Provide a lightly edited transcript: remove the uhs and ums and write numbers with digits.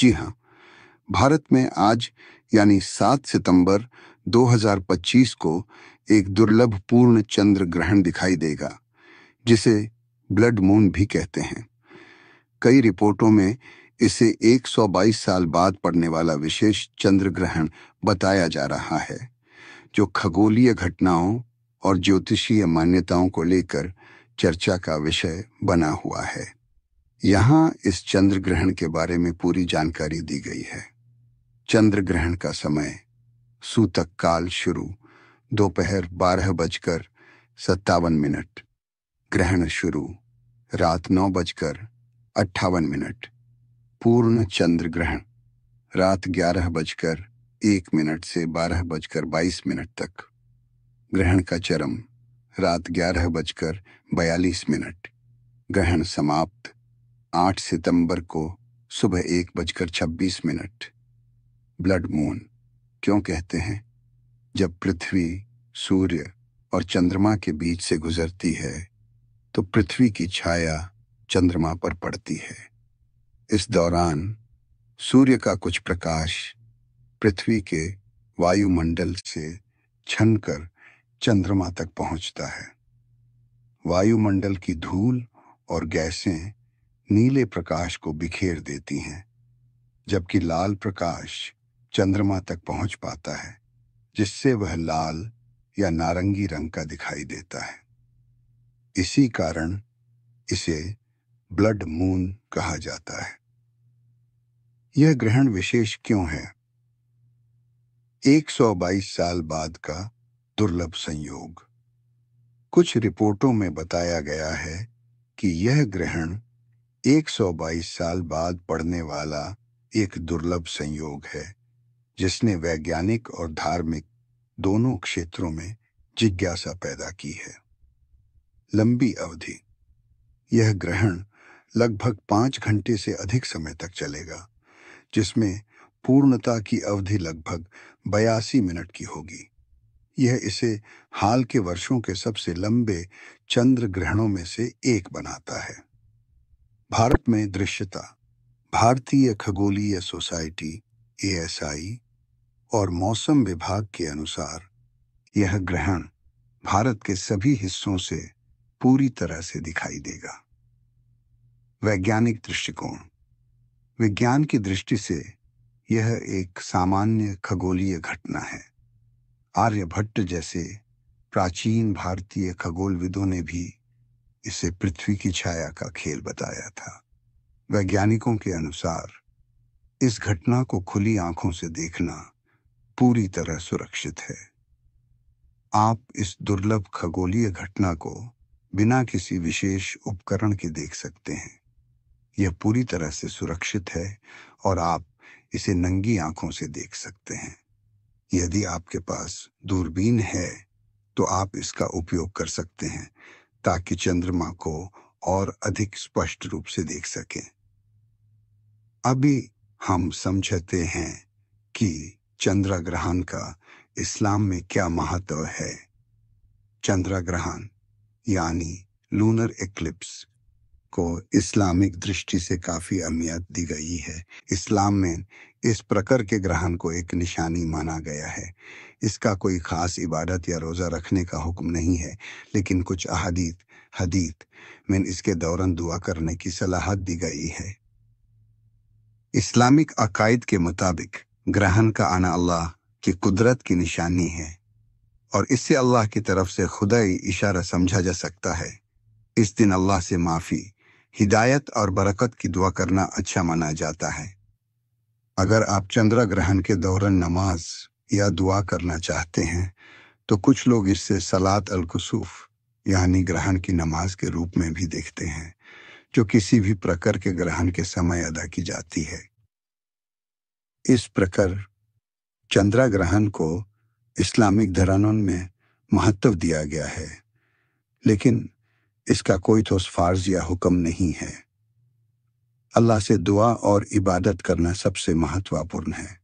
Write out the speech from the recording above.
जी हाँ, भारत में आज यानी 7 सितंबर 2025 को एक दुर्लभ पूर्ण चंद्र ग्रहण दिखाई देगा, जिसे ब्लड मून भी कहते हैं। कई रिपोर्टों में इसे 122 साल बाद पड़ने वाला विशेष चंद्र ग्रहण बताया जा रहा है, जो खगोलीय घटनाओं और ज्योतिषीय मान्यताओं को लेकर चर्चा का विषय बना हुआ है। यहाँ इस चंद्र ग्रहण के बारे में पूरी जानकारी दी गई है। चंद्र ग्रहण का समय सूतक काल शुरू दोपहर 12:57। ग्रहण शुरू रात 9:58। पूर्ण चंद्र ग्रहण रात 11:01 से 12:22 तक। ग्रहण का चरम रात 11:42। ग्रहण समाप्त 8 सितंबर को सुबह 1:26। ब्लड मून क्यों कहते हैं? जब पृथ्वी, सूर्य और चंद्रमा के बीच से गुजरती है तो पृथ्वी की छाया चंद्रमा पर पड़ती है। इस दौरान सूर्य का कुछ प्रकाश पृथ्वी के वायुमंडल से छनकर चंद्रमा तक पहुंचता है। वायुमंडल की धूल और गैसें नीले प्रकाश को बिखेर देती हैं, जबकि लाल प्रकाश चंद्रमा तक पहुंच पाता है, जिससे वह लाल या नारंगी रंग का दिखाई देता है। इसी कारण इसे ब्लड मून कहा जाता है। यह ग्रहण विशेष क्यों है? 122 साल बाद का दुर्लभ संयोग। कुछ रिपोर्टों में बताया गया है कि यह ग्रहण 122 साल बाद पड़ने वाला एक दुर्लभ संयोग है, जिसने वैज्ञानिक और धार्मिक दोनों क्षेत्रों में जिज्ञासा पैदा की है। लंबी अवधि। यह ग्रहण लगभग 5 घंटे से अधिक समय तक चलेगा, जिसमें पूर्णता की अवधि लगभग 82 मिनट की होगी। यह इसे हाल के वर्षों के सबसे लंबे चंद्र ग्रहणों में से एक बनाता है। भारत में दृश्यता। भारतीय खगोलीय सोसाइटी ASI और मौसम विभाग के अनुसार यह ग्रहण भारत के सभी हिस्सों से पूरी तरह से दिखाई देगा। वैज्ञानिक दृष्टिकोण। विज्ञान की दृष्टि से यह एक सामान्य खगोलीय घटना है। आर्यभट्ट जैसे प्राचीन भारतीय खगोलविदों ने भी इसे पृथ्वी की छाया का खेल बताया था। वैज्ञानिकों के अनुसार इस घटना को खुली आंखों से देखना पूरी तरह सुरक्षित है। आप इस दुर्लभ खगोलीय घटना को बिना किसी विशेष उपकरण के देख सकते हैं। यह पूरी तरह से सुरक्षित है और आप इसे नंगी आंखों से देख सकते हैं। यदि आपके पास दूरबीन है तो आप इसका उपयोग कर सकते हैं ताकि चंद्रमा को और अधिक स्पष्ट रूप से देख सकें। अभी हम समझते हैं कि चंद्र ग्रहण का इस्लाम में क्या महत्व है। चंद्र ग्रहण यानी लूनर एक्लिप्स को इस्लामिक दृष्टि से काफी अहमियत दी गई है। इस्लाम में इस प्रकार के ग्रहण को एक निशानी माना गया है। इसका कोई खास इबादत या रोज़ा रखने का हुक्म नहीं है, लेकिन कुछ हदीस में इसके दौरान दुआ करने की सलाहत दी गई है। इस्लामिक अकायद के मुताबिक ग्रहण का आना अल्लाह की कुदरत की निशानी है और इससे अल्लाह की तरफ से खुदाई इशारा समझा जा सकता है। इस दिन अल्लाह से माफ़ी, हिदायत और बरकत की दुआ करना अच्छा माना जाता है। अगर आप चंद्र ग्रहण के दौरान नमाज या दुआ करना चाहते हैं तो कुछ लोग इससे सलात अल-कुसूफ यानी ग्रहण की नमाज के रूप में भी देखते हैं, जो किसी भी प्रकार के ग्रहण के समय अदा की जाती है। इस प्रकार चंद्र ग्रहण को इस्लामिक धर्म में महत्व दिया गया है, लेकिन इसका कोई ठोस फर्ज या हुक्म नहीं है। अल्लाह से दुआ और इबादत करना सबसे महत्वपूर्ण है।